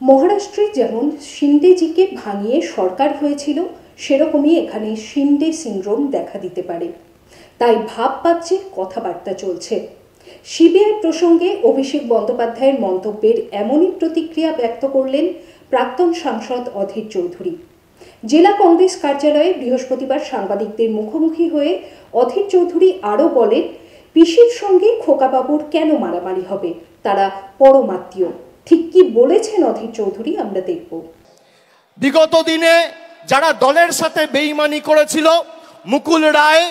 মহারাষ্ট্রে যেমন শিন্ডেজিকে ভাঙিয়ে সরকার হয়েছিল, সেরকমই এখানে শিন্ডে সিন্ড্রোম দেখা দিতে পারে। তাই ভাব পাচ্ছে, কথাবার্তা চলছে। সিবিআই প্রসঙ্গে অভিষেক বন্দ্যোপাধ্যায়ের মন্তব্যের এমনই প্রতিক্রিয়া ব্যক্ত করলেন প্রাক্তন সাংসদ অধীর চৌধুরী। জেলা কংগ্রেস কার্যালয়ে বৃহস্পতিবার সাংবাদিকদের মুখোমুখি হয়ে অধীর চৌধুরী আরও বলেন, পিসির সঙ্গে খোকাবাবুর কেন মারামারি হবে, তারা পরমাত্মীয়। ঠিক কি বলেছেন অধীর চৌধুরী আমরা দেখব। বিগত দিনে যারা দলের সাথে বেইমানি করেছিল, মুকুল রায়,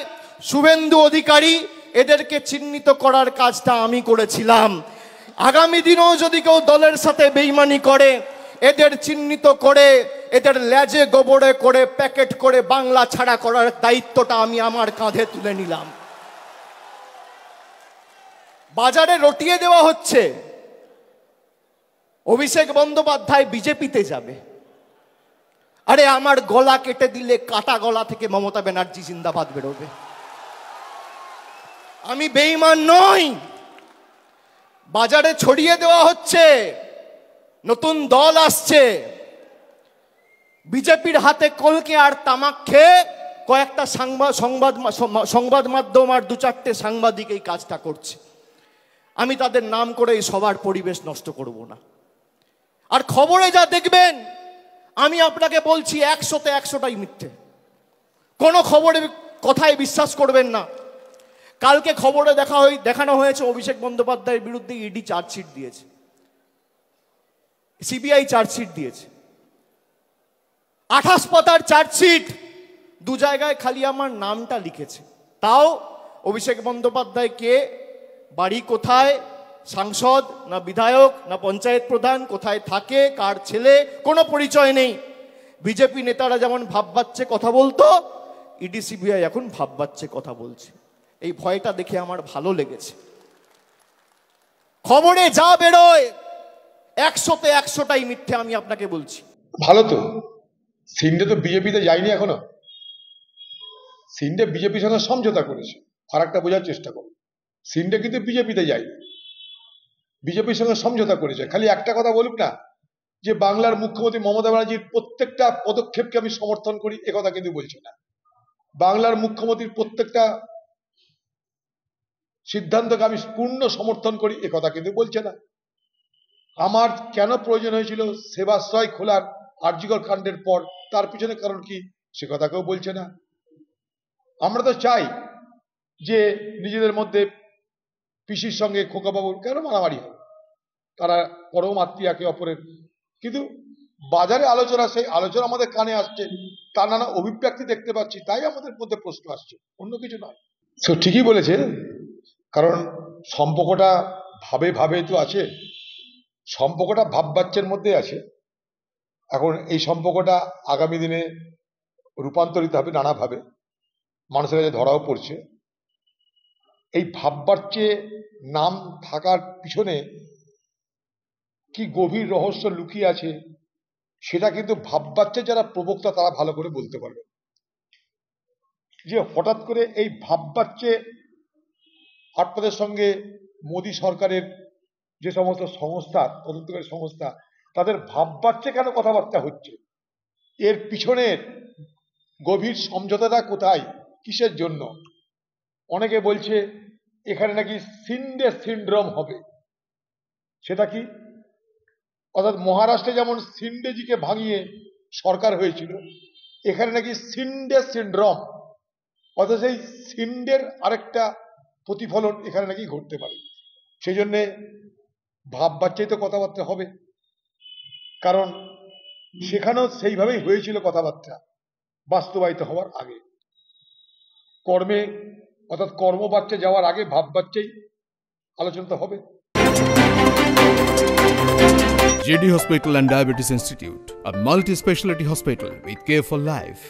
শুভেন্দু অধিকারী, এদেরকে চিহ্নিত করার কাজটা আমি করেছিলাম। আগামী দিনেও যদি কেউ দলের সাথে বেইমানি করে, এদের চিহ্নিত করে এদের লেজে গোবরে করে প্যাকেট করে বাংলা ছাড়া করার দায়িত্বটা আমি আমার কাঁধে তুলে নিলাম। বাজারে রটিয়ে দেওয়া হচ্ছে অভিষেক বন্দ্যোপাধ্যায় বিজেপিতে যাবে। আরে আমার গলা কেটে দিলে কাটা গলা থেকে মমতা ব্যানার্জি জিন্দাবাদ বেরোবে। আমি বেঈমান নই। বাজারে ছড়িয়ে দেওয়া হচ্ছে নতুন দল আসছে, বিজেপির হাতে কলকে আর তামাক খেয়ে কয়েকটা সংবাদ মাধ্যম আর দু চারটে সাংবাদিক এই কাজটা করছে। আমি তাদের নাম করে এই সবার পরিবেশ নষ্ট করব না। আর খবরে যা দেখবেন, আমি আপনাকে বলছি 100তে 100টাই মিথ্যে। কোনো খবরের কথায় বিশ্বাস করবেন না। কালকে খবরে দেখানো হয়েছে অভিষেক বন্দ্যোপাধ্যায়ের বিরুদ্ধে ইডি চার্জশিট দিয়েছে, সিবিআই চার্জশিট দিয়েছে। 28 পাতার চার্জশিট, 2 জায়গায় খালি আমার নামটা লিখেছে। তাও অভিষেক বন্দ্যোপাধ্যায় কে, বাড়ি কোথায়, সাংসদ না বিধায়ক না পঞ্চায়েত প্রধান, কোথায় থাকে, কার ছেলে, কোনো পরিচয় নেই। বিজেপি নেতারা যেমন ভাব বাচ্চে কথা বলতো, ইডি সিবিআই এখন ভাব বাচ্চে কথা বলছে। এই ভয়টা দেখে আমার ভালো লেগেছে। খবরে যা বেরোয় 100তে 100টাই মিথ্যে, আমি আপনাকে বলছি। ভালো তো, সিন্ডে তো বিজেপিতে যায়নি এখনো। সিন্ডে বিজেপির সঙ্গে সমঝোতা করেছে। ফারাকটা বোঝার চেষ্টা করো। সিন্ডে কিন্তু বিজেপিতে যায়নি, বিজেপির সঙ্গে সমঝোতা করেছে। খালি একটা কথা বলুক না যে বাংলার মুখ্যমন্ত্রী মমতা ব্যানার্জির প্রত্যেকটা পদক্ষেপকে আমি সমর্থন করি, একথা কিন্তু বলছে না। বাংলার মুখ্যমন্ত্রীর প্রত্যেকটা সিদ্ধান্তকে আমি পূর্ণ সমর্থন করি, একথা কিন্তু বলছে না। আমার কেন প্রয়োজন হয়েছিল সেবাশ্রয় খোলার আরজিকর কাণ্ডের পর, তার পিছনে কারণ কি, সে কথা কেউ বলছে না। আমরা তো চাই যে নিজেদের মধ্যে পিসির সঙ্গে খোকাবাবুর কেন মারামারি হবে, তারা পরম আত্মীয় একে অপরের। কিন্তু বাজারে আলোচনা, সেই আলোচনা আমাদের কানে আসছে, তার নানা অভিব্যক্তি দেখতে পাচ্ছি, তাই আমাদের মধ্যে প্রশ্ন আসছে, অন্য কিছু নয়। সে ঠিকই বলেছে, কারণ সম্পর্কটা ভাবে ভাবে তো আছে, সম্পর্কটা ভাব বাচ্চার মধ্যে আছে। এখন এই সম্পর্কটা আগামী দিনে রূপান্তরিত হবে নানাভাবে, মানুষের কাছে ধরাও পড়ছে। এই ভাব বাচ্চে নাম থাকার পিছনে কি গভীর রহস্য লুকিয়ে আছে, সেটা কিন্তু ভাব বাচ্চা যারা প্রবক্তা তারা ভালো করে বলতে পারবে। যে হঠাৎ করে এই ভাব বাচ্চে আপনাদের সঙ্গে মোদী সরকারের যে সমস্ত সংস্থা, তদন্তকারী সংস্থা, তাদের ভাব বাচ্চে কেন কথাবার্তা হচ্ছে, এর পিছনের গভীর সমঝোতাটা কোথায়, কিসের জন্য? অনেকে বলছে এখানে নাকি সিন্ডে সিন্ড্রোম হবে। সেটা কি? অর্থাৎ মহারাষ্ট্রে যেমন সিন্ডেজিকে ভাঙিয়ে সরকার হয়েছিল, এখানে নাকি সিন্ডে সিন্ড্রোম, অর্থাৎ সেই সিন্ডের আরেকটা প্রতিফলন এখানে নাকি ঘটতে পারে। সেই জন্যে ভাব বাচ্চাই তো কথাবার্তা হবে, কারণ সেখানেও সেইভাবেই হয়েছিল কথাবার্তা বাস্তবায়িত হওয়ার আগে। কর্মে অর্থাৎ কর্মবাচ্চা যাওয়ার আগে ভাব বাচ্চাই আলোচনা হবে। JD Hospital and Diabetes Institute, a multi-specialty hospital with care for life.